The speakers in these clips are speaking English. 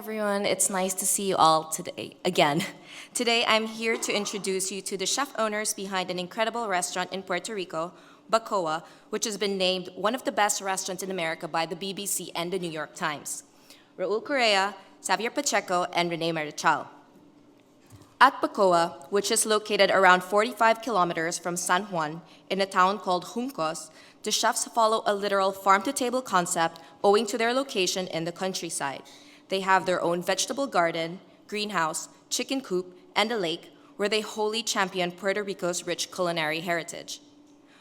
everyone. It's nice to see you all today again. Today, I'm here to introduce you to the chef owners behind an incredible restaurant in Puerto Rico, Bacoa, which has been named one of the best restaurants in America by the BBC and the New York Times. Raul Correa, Xavier Pacheco, and Rene Marichal. At Bacoa, which is located around 45 kilometers from San Juan in a town called Juncos, the chefs follow a literal farm-to-table concept owing to their location in the countryside. They have their own vegetable garden, greenhouse, chicken coop, and a lake where they wholly champion Puerto Rico's rich culinary heritage.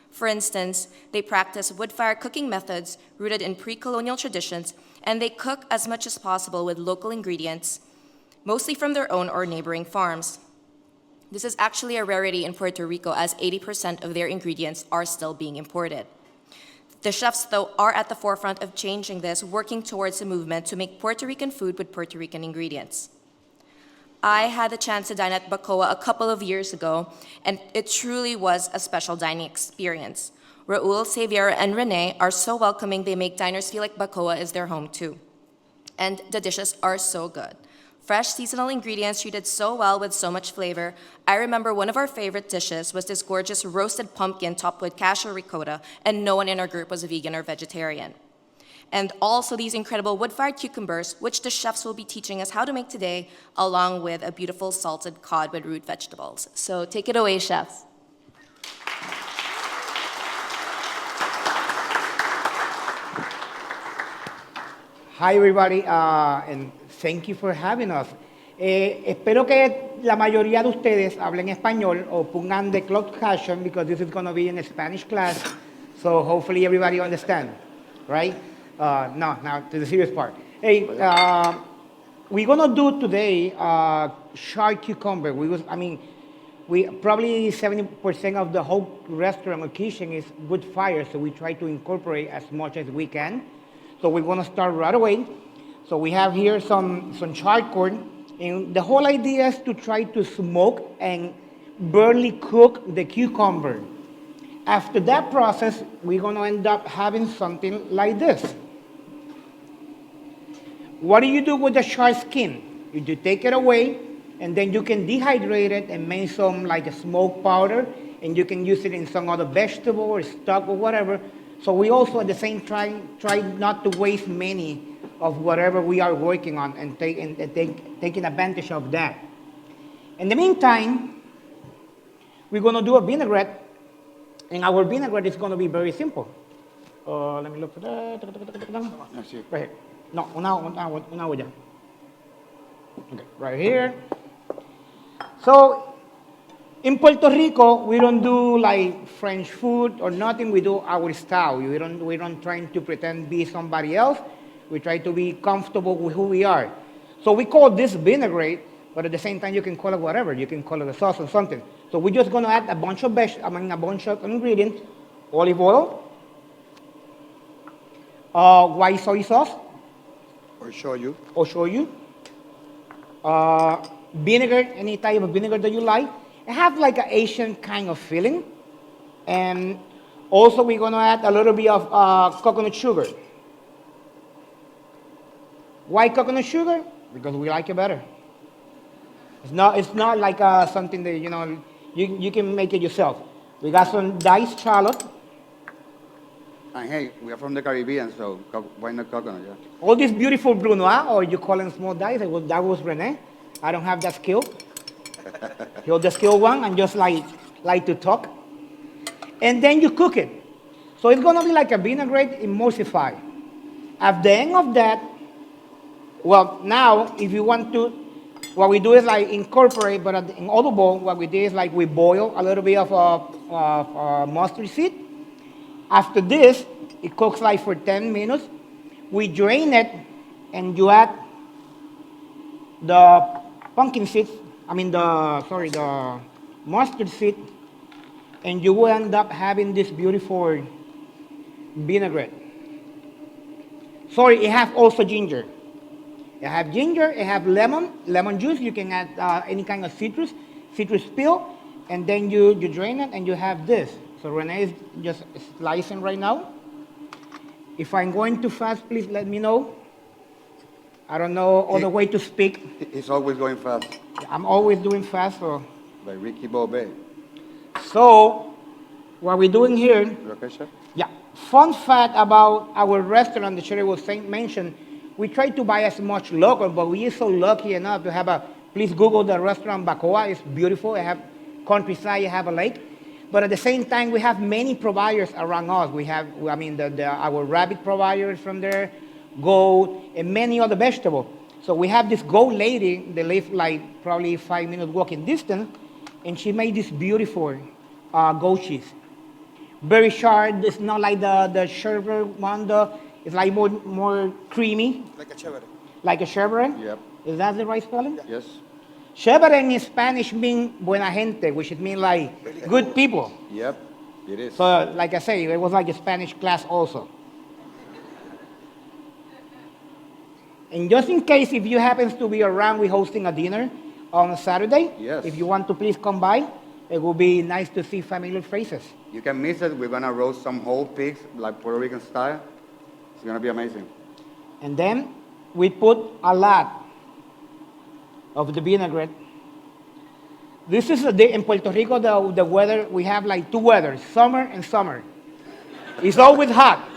For instance, they practice wood-fire cooking methods rooted in pre-colonial traditions, and they cook as much as possible with local ingredients, mostly from their own or neighboring farms. This is actually a rarity in Puerto Rico as 80% of their ingredients are still being imported. The chefs, though, are at the forefront of changing this, working towards a movement to make Puerto Rican food with Puerto Rican ingredients. I had the chance to dine at Bacoa a couple of years ago, and it truly was a special dining experience. Raul, Xavier, and Rene are so welcoming they make diners feel like Bacoa is their home too. And the dishes are so good. Fresh seasonal ingredients treated so well with so much flavor. I remember one of our favorite dishes was this gorgeous roasted pumpkin topped with cashew ricotta, and no one in our group was a vegan or vegetarian. And also these incredible wood-fired cucumbers, which the chefs will be teaching us how to make today, along with a beautiful salted cod with root vegetables. So take it away, chefs. Hi everybody, and thank you for having us. Espero que la mayoría de ustedes hablen español o pongan the closed caption because this is going to be in a Spanish class, so hopefully everybody understand, right? Now to the serious part. Hey, we're going to do today shark cucumber. We probably 70% of the whole restaurant or kitchen is wood fire, so we try to incorporate as much as we can. So we're going to start right away. So we have here some charcoal, and the whole idea is to try to smoke and barely cook the cucumber. After that process, we're going to end up having something like this. What do you do with the shark skin? You take it away, and then you can dehydrate it and make some like a smoke powder, and you can use it in some other vegetable or stock or whatever. So we also at the same time try not to waste many of whatever we are working on and taking advantage of that. In the meantime, we're going to do a vinaigrette, and our vinaigrette is going to be very simple. Let me look for that. Right here. No, una olla. Okay, right here. So in Puerto Rico, we don't do like French food or nothing. We do our style. We don't try to pretend to be somebody else. We try to be comfortable with who we are. So we call this vinaigrette, but at the same time, you can call it whatever. You can call it a sauce or something. So we're just going to add a bunch of ingredients: olive oil, white soy sauce, Or shoyu. Vinegar, any type of vinegar that you like. It have like an Asian kind of feeling. And also we're going to add a little bit of coconut sugar. Why coconut sugar? Because we like it better. It's not like something that, you can make it yourself. We got some diced shallot. And hey, we are from the Caribbean, so why not coconut? Yeah. All this beautiful brunoise, or you call them small dice. That was Rene. I don't have that skill. You're the skilled one and just like to talk. And then you cook it. So it's going to be like a vinaigrette emulsified. At the end of that, well, now if you want to, what we do is like incorporate, but in other bowl, what we do is like we boil a little bit of mustard seed. After this, it cooks like for 10 minutes. We drain it, and you add the pumpkin seeds. The mustard seed, and you will end up having this beautiful vinaigrette. Sorry, it has also ginger. It have ginger, it have lemon juice. You can add any kind of citrus peel, and then you drain it, and you have this. So Rene is just slicing right now. If I'm going too fast, please let me know. I don't know other way to speak. He's always going fast, I'm always doing fast. by Ricky Bobby. So what we're doing here, You okay, chef? yeah. Fun fact about our restaurant that Sherry was mentioned, we try to buy as much local, but we are so lucky enough to have please Google the restaurant Bacoa. It's beautiful. I have countryside, you have a lake. But at the same time, we have many providers around us. We have, I mean, our rabbit providers from there, goat, and many other vegetables. So we have this goat lady that lives like probably 5 minutes walking distance, and she made this beautiful goat cheese. Very sharp. It's not like the sherbet one. It's like more creamy. Like a chévere. Like a sherbet? Yep. Is that the right spelling? Yes. Sherbet in Spanish means buena gente, which means like good people. Yep. It is. So, like I say, it was like a Spanish class also. And just in case, if you happen to be around, we're hosting a dinner on Saturday. Yes. If you want to please come by, it will be nice to see familiar faces. You can miss it. We're gonna roast some whole pigs, like Puerto Rican style. It's gonna be amazing. And then we put a lot of the vinaigrette. This is a day in Puerto Rico, the weather, we have like two weathers, summer and summer. It's always hot.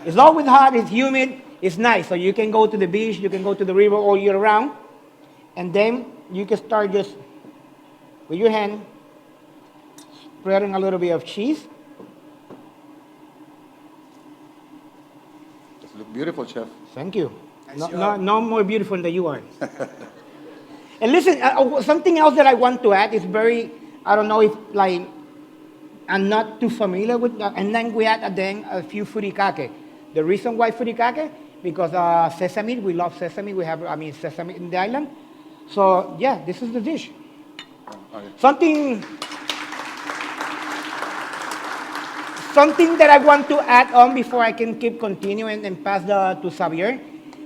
It's always hot, it's humid, it's nice. So you can go to the beach, you can go to the river all year round. And then you can start just with your hand, spreading a little bit of cheese. It looks beautiful, chef. Thank you. Nice No, job. no more beautiful than you are. And listen, something else that I want to add is very, I don't know if like, I'm not too familiar with, and then we add then a few furikake. The reason why furikake, because sesame, we love sesame. We have, I mean, sesame in the island. So yeah, this is the dish. Okay. Something that I want to add on before I can keep continuing and pass to Xavier.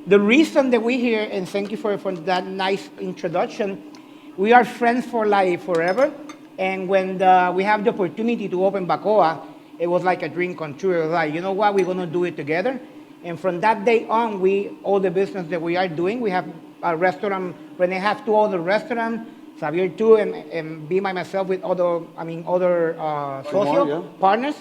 The reason that we're here, and thank you for that nice introduction, we are friends for like forever. And when we have the opportunity to open Bacoa, it was like a dream come true. It was like, you know what, we're going to do it together. And from that day on, all the business that we are doing, we have a restaurant, Rene have two other restaurants, Xavier too, and be by myself with other social yeah. partners.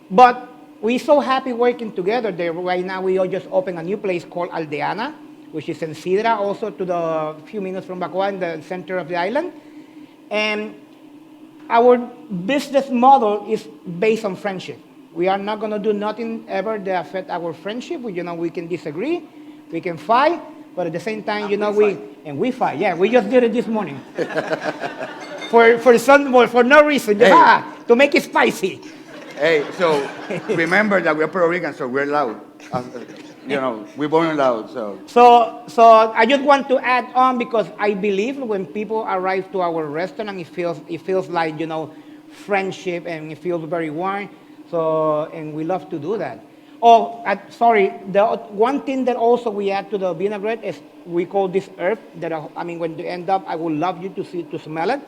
But we're so happy working together there. Right now, we all just opened a new place called Aldeana, which is in Sidra, also to the few minutes from Bacoa in the center of the island. And our business model is based on friendship. We are not going to do nothing ever that affect our friendship. We can disagree, we can fight, but at the same time, we fight. Yeah, we just did it this morning. for no reason, just, to make it spicy. Hey, so remember that we're Puerto Rican, so we're loud. We're born loud, so. So I just want to add on because I believe when people arrive to our restaurant, it feels like, friendship, and it feels very warm. So, and we love to do that. Oh, sorry, the one thing that also we add to the vinaigrette is we call this herb that, when you end up, I would love you to smell it.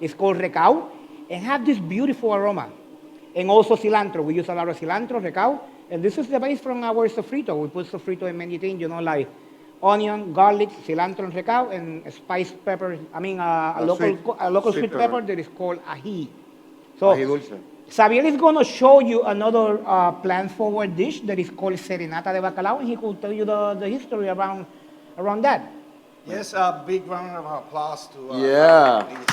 It's called recao, and have this beautiful aroma. And also cilantro. We use a lot of cilantro, recao. And this is the base from our sofrito. We put sofrito in many things, like onion, garlic, cilantro, and recao, and spiced pepper. A local sweet pepper that is called ají. So Ají dulce. Xavier is going to show you another plant-forward dish that is called serenata de bacalao, and he could tell you the history around that. Yes, a big round of applause to Yeah. please.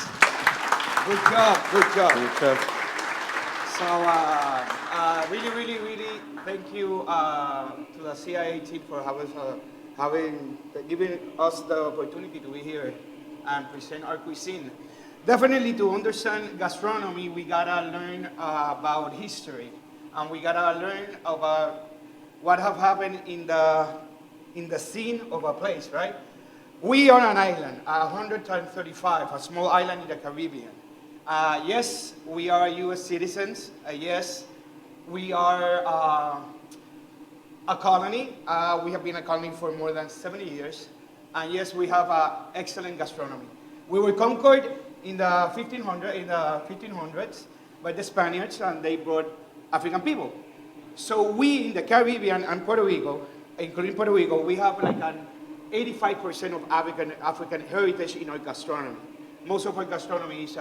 Good job, good job. Good, chef. So, really, thank you to the CIA team for giving us the opportunity to be here and present our cuisine. Definitely, to understand gastronomy, we gotta learn about history, and we gotta learn about what have happened in the scene of a place, right? We are an island, 135, a small island in the Caribbean. Yes, we are U.S. citizens. Yes, we are a colony. We have been a colony for more than 70 years. And yes, we have excellent gastronomy. We were conquered in the 1500s by the Spaniards, and they brought African people. So we in the Caribbean and Puerto Rico, including Puerto Rico, we have like 85% of African heritage in our gastronomy. Most of our gastronomy is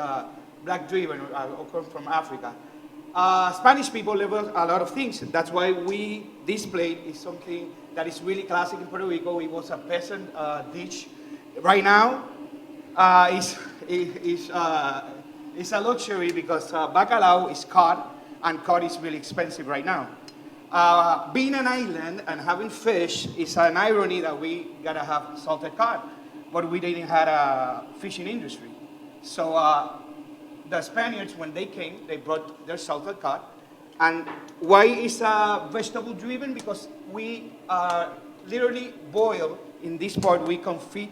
black-driven or come from Africa. Spanish people love a lot of things. That's why this plate is something that is really classic in Puerto Rico. It was a peasant dish. Right now, it's a luxury because bacalao is cod, and cod is really expensive right now. Being an island and having fish is an irony that we gotta have salted cod, but we didn't have a fishing industry. So the Spaniards, when they came, they brought their salted cod. And why is vegetable driven? Because we literally boil, in this part we confit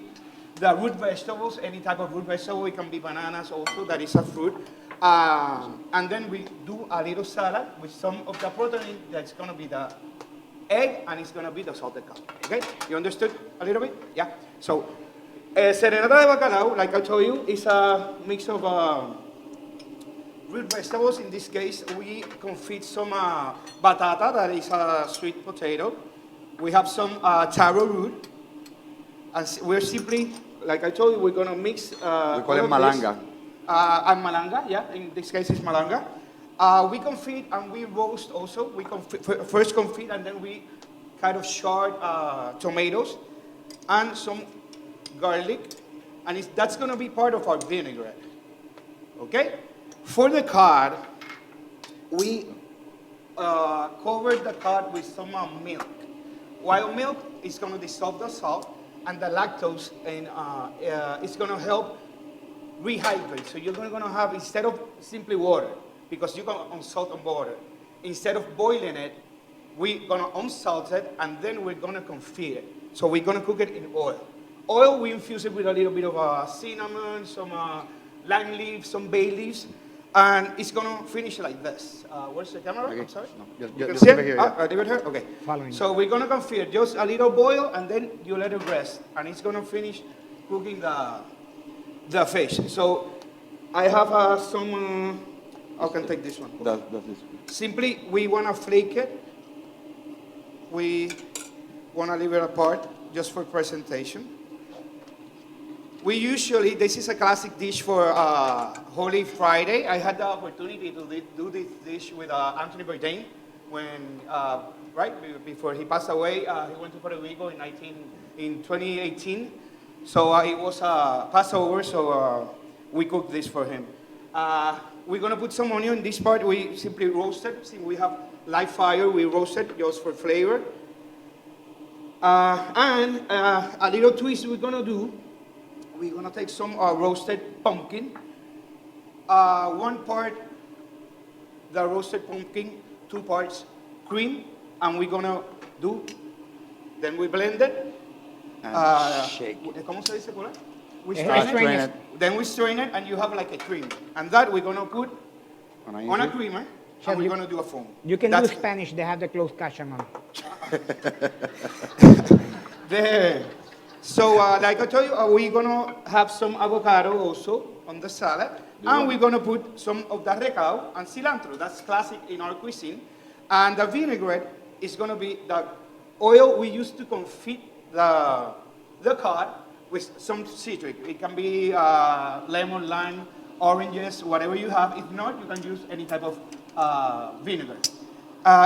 the root vegetables, any type of root vegetable. It can be bananas also, that is a fruit. And then we do a little salad with some of the protein that's gonna be the egg, and it's gonna be the salted cod. Okay, you understood a little bit? Yeah. So, serenata de bacalao, like I told you, is a mix of root vegetables. In this case, we confit some batata, that is a sweet potato. We have some taro root, and we're simply, like I told you, we're gonna mix. We call it malanga. And malanga, yeah, in this case it's malanga. We confit and we roast also. We first confit and then we kind of shard tomatoes and some garlic, and that's gonna be part of our vinaigrette. Okay? For the cod, we covered the cod with some milk. Wild milk is gonna dissolve the salt, and the lactose, and it's gonna help rehydrate. So you're gonna have, instead of simply water, because you're gonna unsalt and water, instead of boiling it, we're gonna unsalt it, and then we're gonna confit it. So we're gonna cook it in oil. Oil, we infuse it with a little bit of cinnamon, some lime leaves, some bay leaves, and it's gonna finish like this. Where's the camera? Okay. I'm sorry? No, You can just see over it? here. Yeah. Leave it here? Okay. Following So we're gonna confit just a little boil, and then you let it rest, and it's gonna finish cooking the fish. So I have some, I can take this one. That's this. Simply, we wanna flake it. We wanna leave it apart just for presentation. We usually, this is a classic dish for Holy Friday. I had the opportunity to do this dish with Anthony Bourdain when, before he passed away. He went to Puerto Rico in 2018. So it was Passover, so we cooked this for him. We're gonna put some onion in this part. We simply roast it. See, we have live fire, we roast it just for flavor. And a little twist we're gonna do, we're gonna take some roasted pumpkin. One part the roasted pumpkin, 2 parts cream, and we're gonna do, then we blend it. And shake. ¿Cómo se dice por ahí? We Strain strain it. it. Then we strain it, and you have like a cream. And that we're gonna put on a creamer, Chef, and we're you- gonna do a foam. You can That's do Spanish, they have the closed caption on. There. So, like I told you, we're gonna have some avocado also on the salad, and we're gonna put some of the recao and cilantro. That's classic in our cuisine. And the vinaigrette is gonna be the oil we use to confit the cod with some citric. It can be lemon, lime, oranges, whatever you have. If not, you can use any type of vinegar.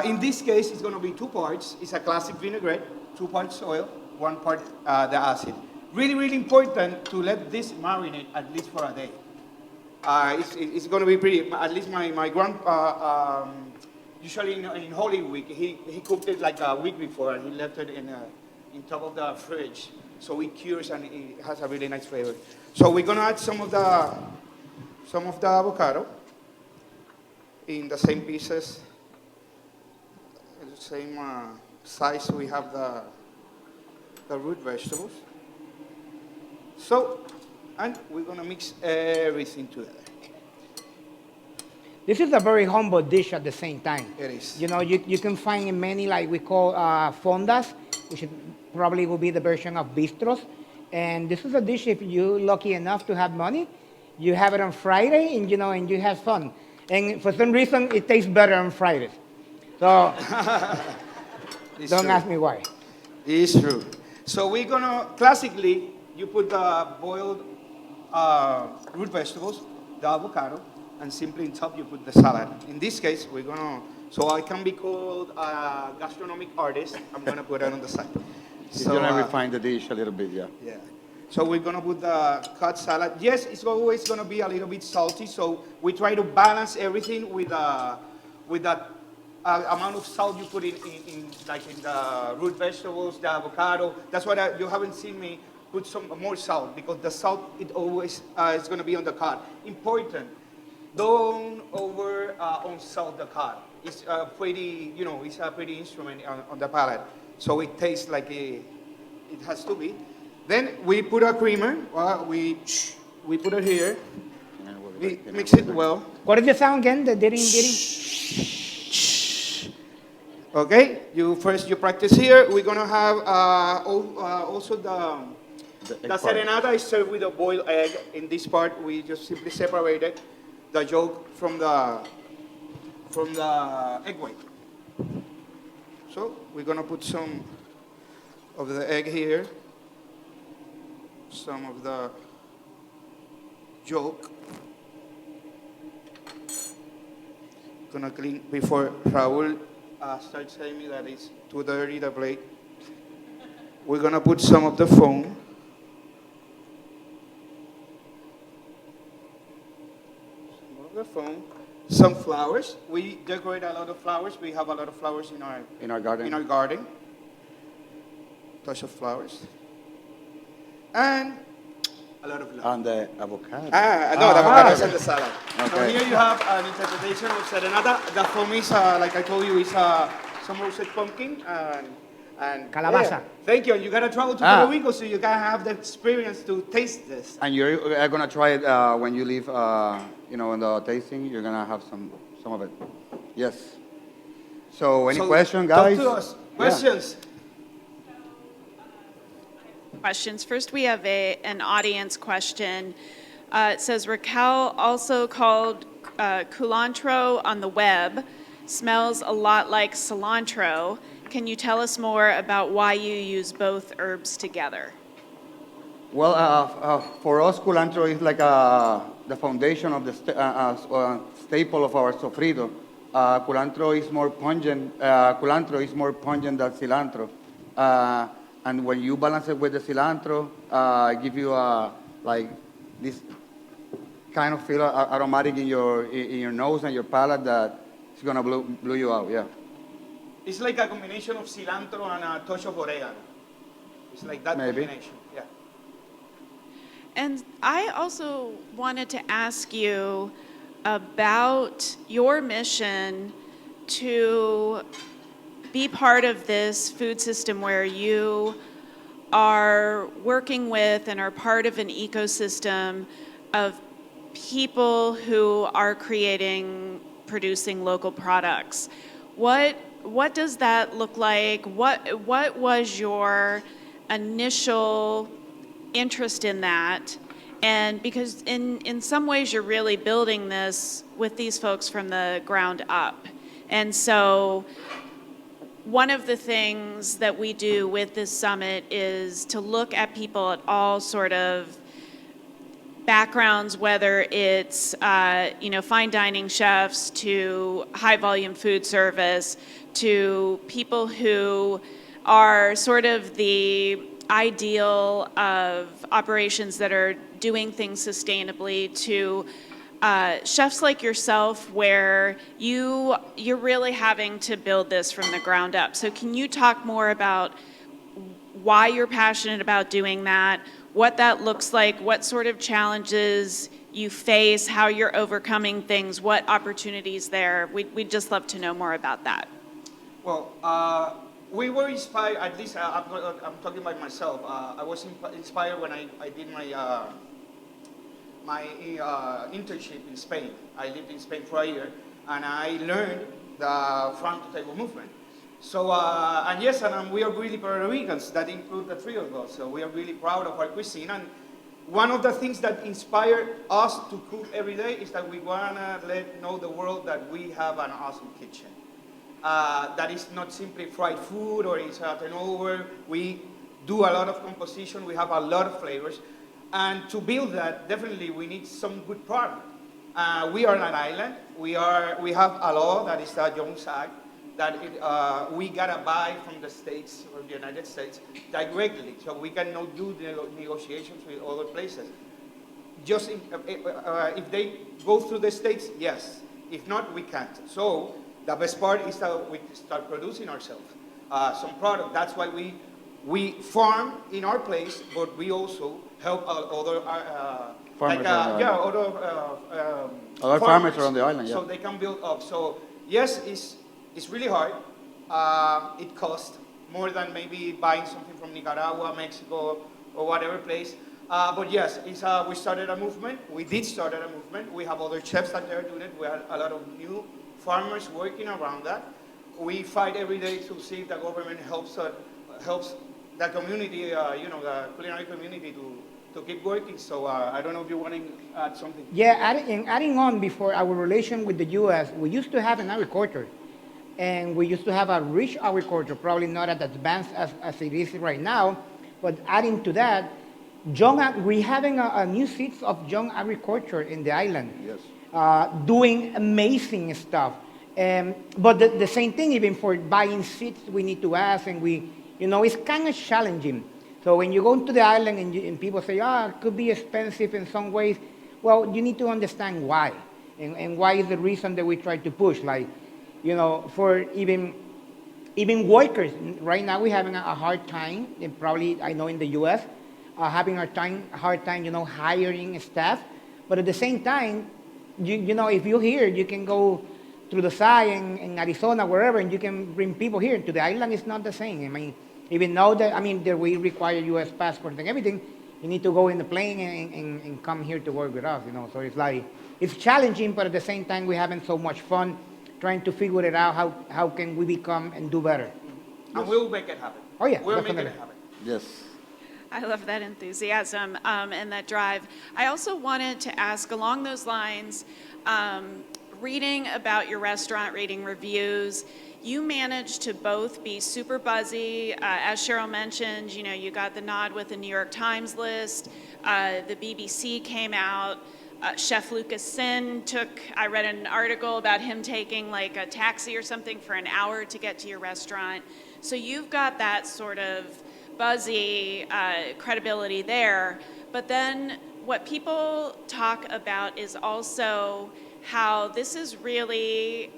In this case, it's gonna be 2 parts. It's a classic vinaigrette, 2 parts oil, 1 part the acid. Really, really important to let this marinate at least for a day. It's gonna be pretty, at least my grandpa, usually in Holy Week, he cooked it like a week before, and he left it in top of the fridge. So it cures and it has a really nice flavor. So we're gonna add some of the avocado in the same pieces, in the same size we have the root vegetables. So, and we're gonna mix everything together. This is a very humble dish at the same time. It is. You know, you can find in many, like we call fondas, which probably will be the version of bistros. And this is a dish, if you're lucky enough to have money, you have it on Friday, and and you have fun. And for some reason, it tastes better on Fridays. So It's don't true. ask me why. It's true. So we're gonna, classically, you put the boiled root vegetables, the avocado, and simply on top you put the salad. In this case, we're gonna, so I can be called a gastronomic artist, I'm gonna put it on the side. You're gonna refine the dish a little bit, yeah. Yeah. So we're gonna put the cut salad. Yes, it's always gonna be a little bit salty, so we try to balance everything with that amount of salt you put in like in the root vegetables, the avocado. That's why you haven't seen me put some more salt, because the salt, it always is gonna be on the cut. Important, don't over on salt the cut. It's pretty, you know, it's a pretty instrument on the palate, so it tastes like it has to be. Then we put a creamer. We put it here. We mix it well. What is the sound again? The didn't. Okay. You practice here. We're gonna have also the serenata is served with a boiled egg. In this part, we just simply separated the yolk from the egg white. So we're gonna put some of the egg here, some of the yolk. Gonna clean before Raul starts telling me that it's too dirty, the plate. We're gonna put some of the foam. Some of the foam. Some flowers. We decorate a lot of flowers. We have a lot of flowers in our garden. In our garden. Touch of flowers. And a lot of love. And the avocado. No, the avocado is in the salad. So Okay. here you have an interpretation of serenata. The foam is, like I told you, is some roasted pumpkin and Calabaza. yeah. Thank you. And you gotta travel to Puerto Rico so you can have the experience to taste this. And you're gonna try it when you leave, in the tasting, you're gonna have some of it. Yes. So any question, guys? Talk to us. Yeah. Questions? Questions. First, we have an audience question. It says Raquel also called culantro on the web. Smells a lot like cilantro. Can you tell us more about why you use both herbs together? Well, for us, culantro is like the foundation of the staple of our sofrito. Culantro is more pungent. Culantro is more pungent than cilantro. And when you balance it with the cilantro, it gives you like this kind of feel aromatic in your nose and your palate that it's gonna blow you out. Yeah. It's like a combination of cilantro and a touch of oregano. It's like that Maybe. combination. Yeah. And I also wanted to ask you about your mission to be part of this food system where you are working with and are part of an ecosystem of people who are producing local products. What does that look like? What was your initial interest in that? And because in some ways you're really building this with these folks from the ground up. And so one of the things that we do with this summit is to look at people at all sort of backgrounds, whether it's fine dining chefs to high volume food service, to people who are sort of the ideal of operations that are doing things sustainably, to chefs like yourself where you're really having to build this from the ground up. So can you talk more about why you're passionate about doing that, what that looks like, what sort of challenges you face, how you're overcoming things, what opportunities there? We'd just love to know more about that. Well, we were inspired, at least I'm talking about myself. I was inspired when I did my internship in Spain. I lived in Spain for a year, and I learned the farm to table movement. So, and we are really Puerto Ricans, that include the three of us, so we are really proud of our cuisine. And one of the things that inspired us to cook every day is that we want to know the world that we have an awesome kitchen. That is not simply fried food or it's a turnover. We do a lot of composition. We have a lot of flavors. And to build that, definitely we need some good product. We are an island. We have a law that is the Jones Act that we gotta buy from the States or the United States directly, so we cannot do the negotiations with other places. Just if they go through the States, yes. If not, we can't. So the best part is that we start producing ourselves some product. That's why we farm in our place, but we also help other Farmers around the other farmers around the island, yeah. so they can build up. So yes, it's really hard. It costs more than maybe buying something from Nicaragua, Mexico, or whatever place. But yes, we started a movement. We did start a movement. We have other chefs that are doing it. We have a lot of new farmers working around that. We fight every day to see if the government helps the community, the culinary community to keep working. So I don't know if you want to add something. Yeah, adding on before our relation with the U.S., we used to have an agriculture. And we used to have a rich agriculture, probably not as advanced as it is right now. But adding to that, we're having a new seeds of young agriculture in the island. Yes. Doing amazing stuff. But the same thing, even for buying seeds, we need to ask, and it's kind of challenging. So when you go to the island and people say, it could be expensive in some ways, well, you need to understand why. And why is the reason that we try to push. Like, for even workers, right now we're having a hard time, and probably I know in the U.S., having a hard time, hiring staff. But at the same time, if you're here, you can go through the side in Arizona, wherever, and you can bring people here. To the island, it's not the same. I mean, even though that we require U.S. passports and everything, you need to go in the plane and come here to work with us. So it's like it's challenging, but at the same time, we're having so much fun trying to figure it out. How can we become and do better? And we'll make it happen. Oh yeah, we'll definitely. make it happen. Yes. I love that enthusiasm and that drive. I also wanted to ask along those lines, reading about your restaurant, reading reviews, you managed to both be super buzzy. As Cheryl mentioned, you got the nod with the New York Times list. The BBC came out. Chef Lucas Sin I read an article about him taking like a taxi or something for an hour to get to your restaurant. So you've got that sort of buzzy credibility there. But then what people talk about is also how this is really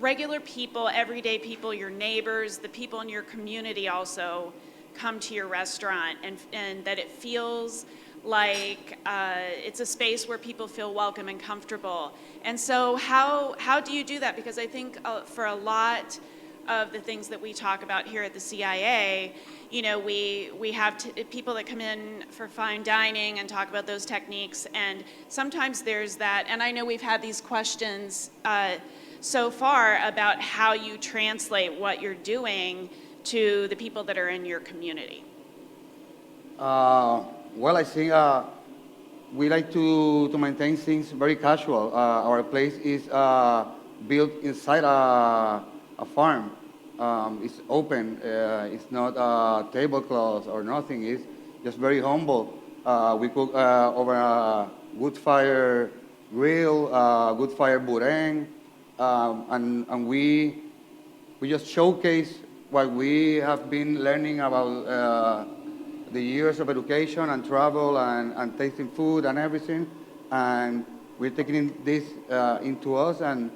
regular people, everyday people, your neighbors, the people in your community also come to your restaurant, and that it feels like it's a space where people feel welcome and comfortable. And so how do you do that? Because I think for a lot of the things that we talk about here at the CIA, we have people that come in for fine dining and talk about those techniques, and sometimes there's that, and I know we've had these questions so far about how you translate what you're doing to the people that are in your community. Well, I think we like to maintain things very casual. Our place is built inside a farm. It's open. It's not tablecloths or nothing. It's just very humble. We cook over a wood fire grill, wood fire bureng, and we just showcase what we have been learning about the years of education and travel and tasting food and everything, and we're taking this into us and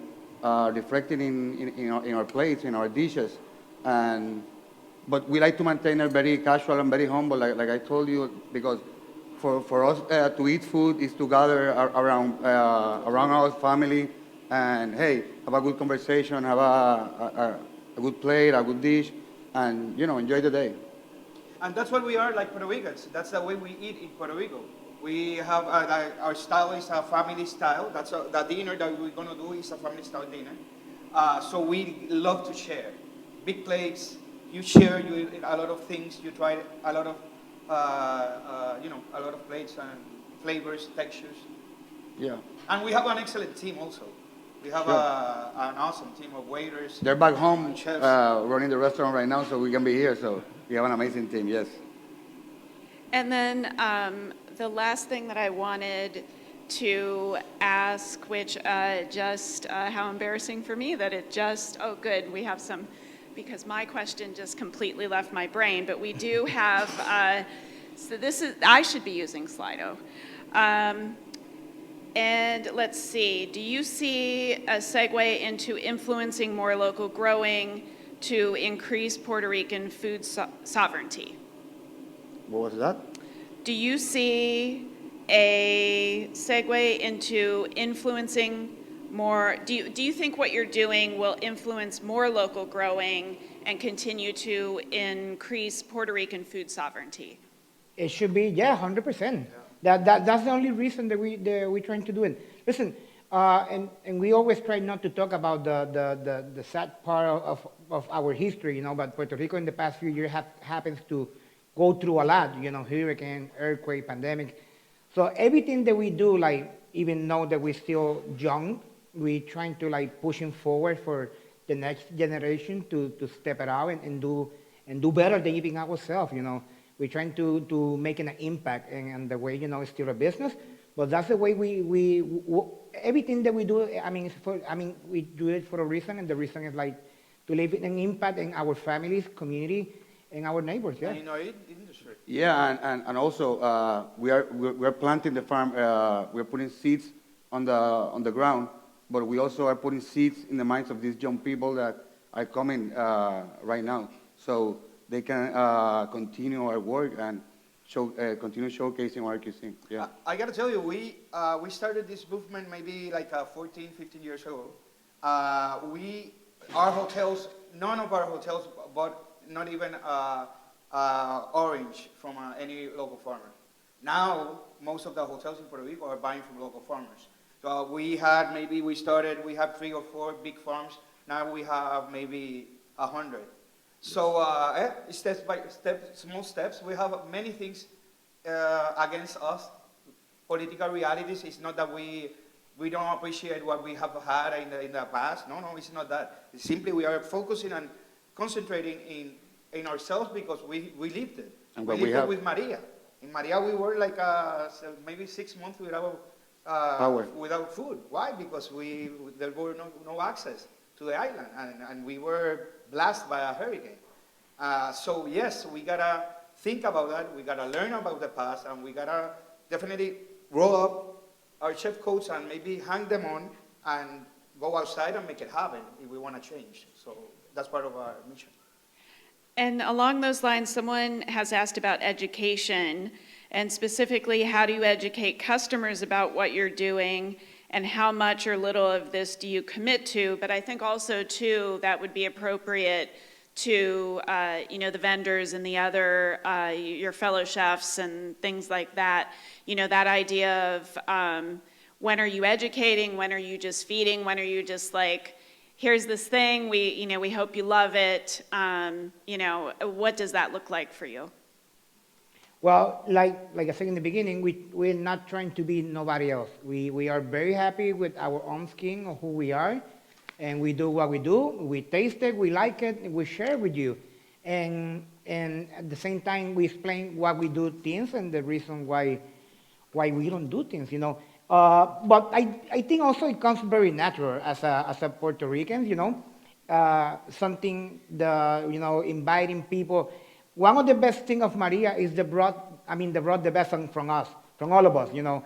reflecting in our plates, in our dishes, but we like to maintain it very casual and very humble, like I told you, because for us to eat food is to gather around our family and hey, have a good conversation, have a good plate, a good dish, and enjoy the day. And that's what we are like Puerto Ricans. That's the way we eat in Puerto Rico. We have our style is a family style. That's the dinner that we're gonna do is a family style dinner. So we love to share. Big plates. You share. You eat a lot of things. You try a lot of a lot of plates and flavors, textures. Yeah. And we have an excellent team also. We have an awesome team of waiters. They're back home and chefs. running the restaurant right now, so we can be here. So we have an amazing team. Yes. And then the last thing that I wanted to ask, which how embarrassing for me that it just, oh good, we have some, because my question just completely left my brain, but we do have, so this is, I should be using Slido. And let's see, do you see a segue into influencing more local growing to increase Puerto Rican food sovereignty? What was that? Do you see a segue into influencing more, do you think what you're doing will influence more local growing and continue to increase Puerto Rican food sovereignty? It should be, yeah, 100%. That's the only reason that we're trying to do it. Listen, and we always try not to talk about the sad part of our history, you know, but Puerto Rico in the past few years happens to go through a lot, you know, hurricane, earthquake, pandemic. So everything that we do, like, even though that we're still young, we're trying to, like, pushing forward for the next generation to step it out and do better than even ourselves, you know. We're trying to make an impact, and the way, you know, it's still a business, but that's the way we everything that we do, we do it for a reason, and the reason is, like, to leave an impact in our families, community, and our neighbors, yeah. And in our industry. Yeah, and also we're planting the farm. We're putting seeds on the ground, but we also are putting seeds in the minds of these young people that are coming right now, so they can continue our work and continue showcasing our cuisine. Yeah. I got to tell you, we started this movement maybe like 14, 15 years ago. Our hotels, none of our hotels bought not even orange from any local farmer. Now, most of the hotels in Puerto Rico are buying from local farmers. So we had 3 or 4 big farms. Now we have maybe 100. So steps by steps, small steps. We have many things against us. Political realities. It's not that we don't appreciate what we have had in the past. No, it's not that. It's simply we are focusing on concentrating in ourselves because we lived it. And we what lived we have. it with Maria. In Maria, we were like maybe 6 months without Power. without food. Why? Because there were no access to the island, and we were blasted by a hurricane. So yes, we gotta think about that. We gotta learn about the past, and we gotta definitely roll up our chef coats and maybe hang them on and go outside and make it happen if we want to change. So that's part of our mission. And along those lines, someone has asked about education, and specifically, how do you educate customers about what you're doing, and how much or little of this do you commit to? But I think also, too, that would be appropriate to, the vendors and the other, your fellow chefs and things like that. You know, that idea of when are you educating, when are you just feeding, when are you just like, here's this thing, we hope you love it. What does that look like for you? Well, like I said in the beginning, we're not trying to be nobody else. We are very happy with our own skin of who we are, and we do what we do. We taste it, we like it, and we share with you. And at the same time, we explain why we do things and the reason why we don't do things, you know. But I think also it comes very natural as a Puerto Rican, you know. Something, inviting people. One of the best things of Maria is they brought the best from us, from all of us, you know.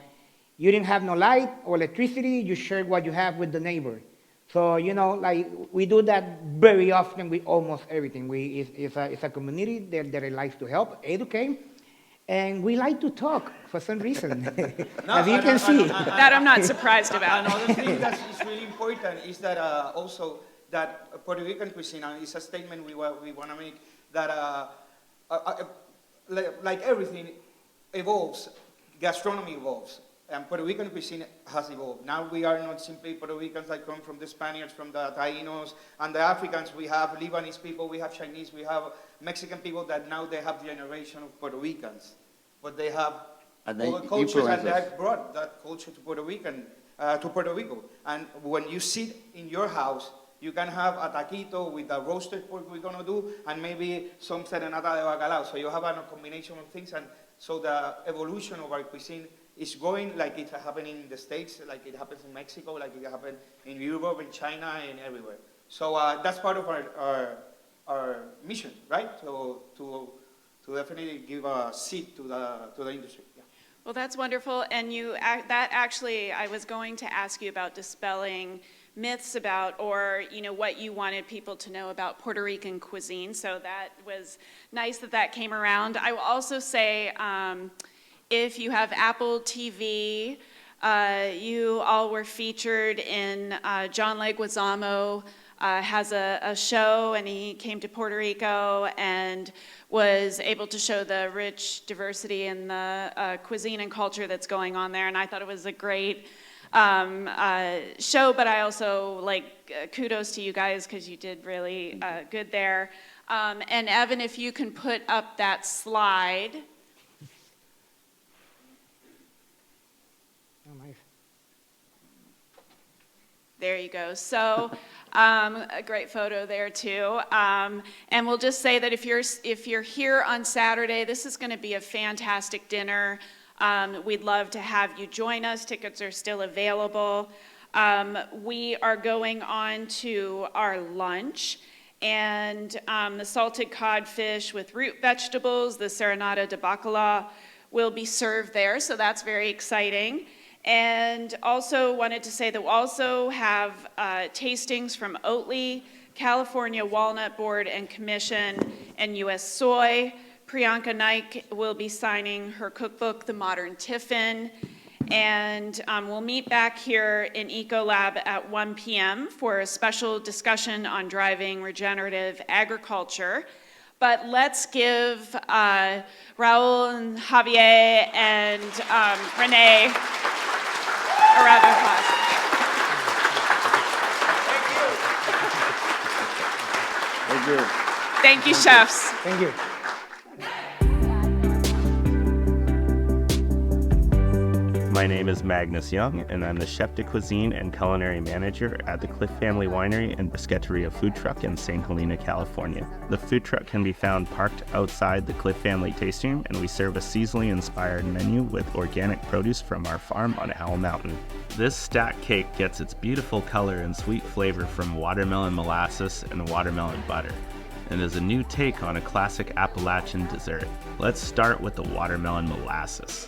You didn't have no light or electricity, you shared what you have with the neighbor. So, we do that very often with almost everything. It's a community that likes to help, educate, and we like to talk for some reason, as you can see. That I'm not surprised about. Another thing that is really important is that also that Puerto Rican cuisine, and it's a statement we want to make, that like everything evolves, gastronomy evolves, and Puerto Rican cuisine has evolved. Now we are not simply Puerto Ricans that come from the Spaniards, from the Tainos, and the Africans. We have Lebanese people, we have Chinese, we have Mexican people that now they have the generation of Puerto Ricans, but they have And they all the cultures, influence and they us. have brought that culture to Puerto Rican to Puerto Rico. And when you sit in your house, you can have a taquito with the roasted pork we're gonna do, and maybe some serenata de bacalao. So you have a combination of things, and so the evolution of our cuisine is going like it's happening in the States, like it happens in Mexico, like it happens in Europe, in China, and everywhere. So that's part of our mission, right? To definitely give a seat to the industry. Yeah. Well, that's wonderful, and that actually, I was going to ask you about dispelling myths about, or what you wanted people to know about Puerto Rican cuisine, so that was nice that came around. I will also say, if you have Apple TV, you all were featured in John Leguizamo has a show, and he came to Puerto Rico and was able to show the rich diversity in the cuisine and culture that's going on there, and I thought it was a great show, but I also kudos to you guys because you did really good there. And Evan, if you can put up that slide. Oh, nice. There you go. So a great photo there too. And we'll just say that if you're here on Saturday, this is going to be a fantastic dinner. We'd love to have you join us. Tickets are still available. We are going on to our lunch, and the salted codfish with root vegetables, the serenata de bacala, will be served there, so that's very exciting. And also wanted to say that we'll also have tastings from Oatly, California Walnut Board and Commission, and U.S. Soy. Priyanka Naik will be signing her cookbook, The Modern Tiffin, and we'll meet back here in Ecolab at 1 p.m. for a special discussion on driving regenerative agriculture. But let's give Raul and Javier and Renee a round of applause. Thank you. Thank you, chefs. Thank you. My name is Magnus Young, and I'm the Chef de Cuisine and Culinary Manager at the Cliff Family Winery and Biscuiteria Food Truck in St. Helena, California. The food truck can be found parked outside the Cliff Family Tasting Room, and we serve a seasonally inspired menu with organic produce from our farm on Owl Mountain. This stack cake gets its beautiful color and sweet flavor from watermelon molasses and watermelon butter, and is a new take on a classic Appalachian dessert. Let's start with the watermelon molasses.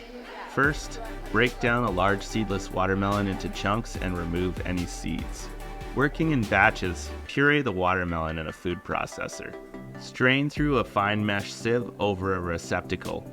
First, break down a large seedless watermelon into chunks and remove any seeds. Working in batches, puree the watermelon in a food processor. Strain through a fine mesh sieve over a receptacle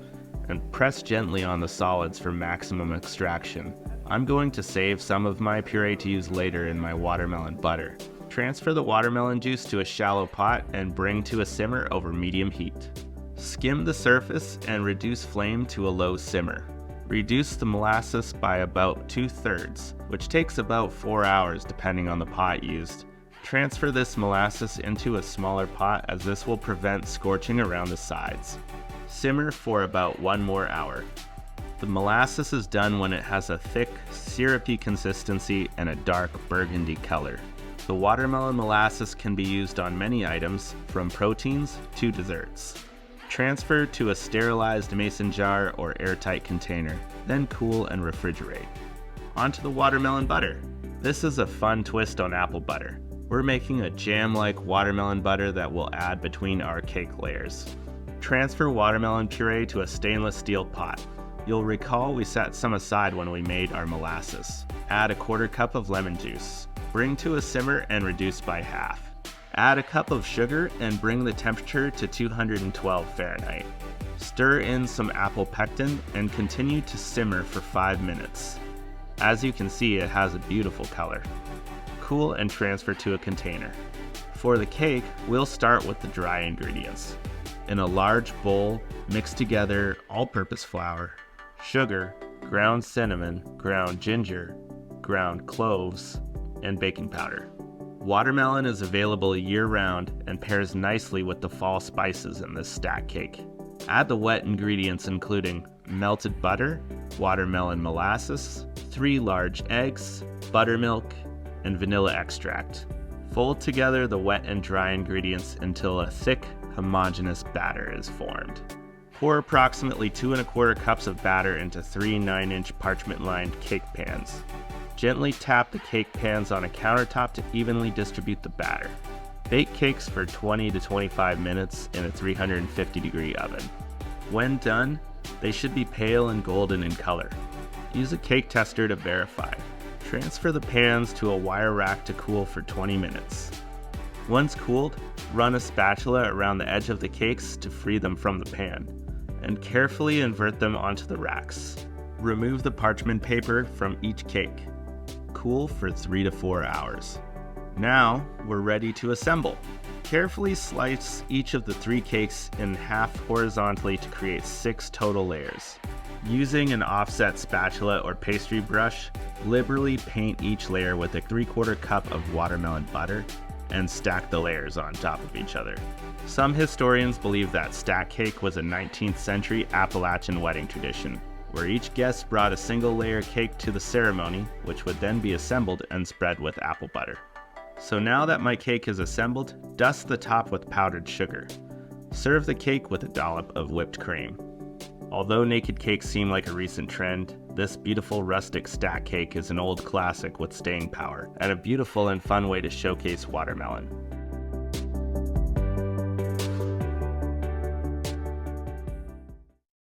and press gently on the solids for maximum extraction. I'm going to save some of my puree to use later in my watermelon butter. Transfer the watermelon juice to a shallow pot and bring to a simmer over medium heat. Skim the surface and reduce flame to a low simmer. Reduce the molasses by about 2/3, which takes about 4 hours depending on the pot used. Transfer this molasses into a smaller pot as this will prevent scorching around the sides. Simmer for about 1 more hour. The molasses is done when it has a thick, syrupy consistency and a dark burgundy color. The watermelon molasses can be used on many items, from proteins to desserts. Transfer to a sterilized mason jar or airtight container, then cool and refrigerate. Onto the watermelon butter. This is a fun twist on apple butter. We're making a jam-like watermelon butter that we'll add between our cake layers. Transfer watermelon puree to a stainless steel pot. You'll recall we set some aside when we made our molasses. Add a 1/4 cup of lemon juice. Bring to a simmer and reduce by half. Add a cup of sugar and bring the temperature to 212 Fahrenheit. Stir in some apple pectin and continue to simmer for 5 minutes. As you can see, it has a beautiful color. Cool and transfer to a container. For the cake, we'll start with the dry ingredients. In a large bowl, mix together all-purpose flour, sugar, ground cinnamon, ground ginger, ground cloves, and baking powder. Watermelon is available year-round and pairs nicely with the fall spices in this stack cake. Add the wet ingredients including melted butter, watermelon molasses, 3 large eggs, buttermilk, and vanilla extract. Fold together the wet and dry ingredients until a thick, homogeneous batter is formed. Pour approximately 2 1/4 cups of batter into 3 9-inch parchment-lined cake pans. Gently tap the cake pans on a countertop to evenly distribute the batter. Bake cakes for 20 to 25 minutes in a 350-degree oven. When done, they should be pale and golden in color. Use a cake tester to verify. Transfer the pans to a wire rack to cool for 20 minutes. Once cooled, run a spatula around the edge of the cakes to free them from the pan, and carefully invert them onto the racks. Remove the parchment paper from each cake. Cool for 3 to 4 hours. Now, we're ready to assemble. Carefully slice each of the 3 cakes in half horizontally to create 6 total layers. Using an offset spatula or pastry brush, liberally paint each layer with a 3/4 cup of watermelon butter and stack the layers on top of each other. Some historians believe that stack cake was a 19th century Appalachian wedding tradition, where each guest brought a single layer cake to the ceremony, which would then be assembled and spread with apple butter. So now that my cake is assembled, dust the top with powdered sugar. Serve the cake with a dollop of whipped cream. Although naked cakes seem like a recent trend, this beautiful rustic stack cake is an old classic with staying power and a beautiful and fun way to showcase watermelon.